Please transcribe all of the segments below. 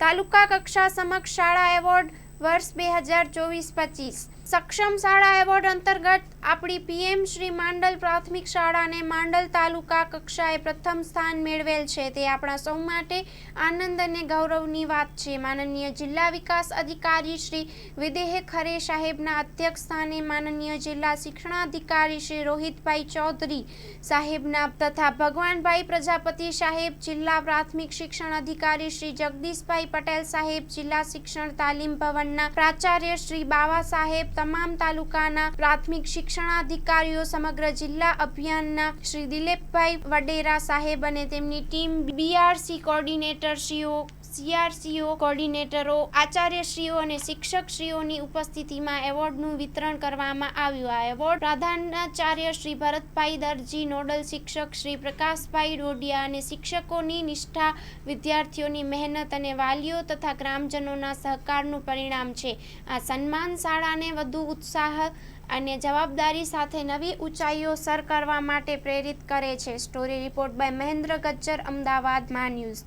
તાલુકા કક્ષા સમક્ષ શાળા એવોર્ડ વર્ષ 2024-25 સક્ષમ શાળા એવોર્ડ અંતર્ગત આપણી પીએમ શ્રી માંડલ પ્રાથમિક શાળાને માંડલ તાલુકા કક્ષાએ પ્રથમ સ્થાન મેળવેલ છે તે આપણા સૌ માટે આનંદ અને ગૌરવની વાત છે। માનનીય જિલ્લા વિકાસ અધિકારી શ્રી વિદેહ ખરે સાહેબના અધ્યક્ષ સ્થાને માનનીય જિલ્લા શિક્ષણાધિકારી શ્રી રોહિતભાઈ ચૌધરી સાહેબના તથા ભગવાનભાઈ પ્રજાપતિ સાહેબ, જિલ્લા પ્રાથમિક શિક્ષણ અધિકારી શ્રી જગદીશભાઈ પટેલ સાહેબ, જિલ્લા શિક્ષણ તાલીમ ભવનના પ્રાચાર્ય શ્રી બાવા સાહેબ, તમામ તાલુકાના પ્રાથમિક શિક્ષણાધિકારીઓ, સમગ્ર જિલ્લા અભિયાનના શ્રી દિલીપભાઈ વડેરા સાહેબ અને તેમની ટીમ, બીઆરસી કોર્ડિનેટરશ્રીઓ, સીઆરસીઓ કોર્ડિનેટરો, આચાર્યશ્રીઓ અને શિક્ષકશ્રીઓની ઉપસ્થિતિમાં એવોર્ડનું વિતરણ કરવામાં આવ્યું। આ એવોર્ડ પ્રધાનાચાર્ય શ્રી ભરતભાઈ દરજી, નોડલ શિક્ષક શ્રી પ્રકાશભાઈ ડોડિયા અને શિક્ષકોની નિષ્ઠા, વિદ્યાર્થીઓની મહેનત અને વાલીઓ તથા ગ્રામજનોના સહકારનું પરિણામ છે। આ સન્માન શાળાને વધુ ઉત્સાહ અને જવાબદારી સાથે નવી ઊંચાઈઓ સર કરવા માટે પ્રેરિત કરે છે। Story report by Mahendra Gajjar, Ahmedabad, મા ન્યૂઝ।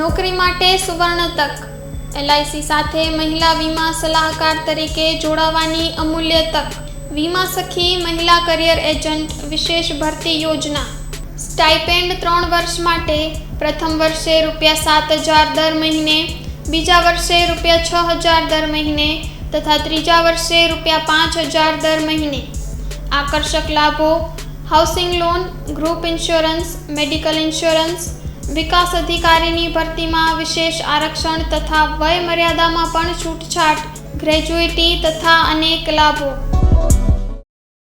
નોકરી માટે સુવર્ણ તક, એલઆઈસી સાથે મહિલા વીમા સલાહકાર તરીકે જોડાવાની અમૂલ્ય તક, વીમા સખી મહિલા કરિયર એજન્ટ વિશેષ ભરતી યોજના, સ્ટાઇપેન્ડ 3 વર્ષ માટે, પ્રથમ વર્ષે ₹7,000 દર મહિને, બીજા વર્ષે ₹6,000 દર મહિને તથા ત્રીજા વર્ષે ₹5,000 દર મહિને। આકર્ષક લાભો: housing loan, group insurance, medical insurance, વિકાસ અધિકારીની ભરતીમાં વિશેષ આરક્ષણ તથા વય મર્યાદામાં પણ છૂટછાટ, ગ્રેજ્યુઇટી તથા અનેક લાભો।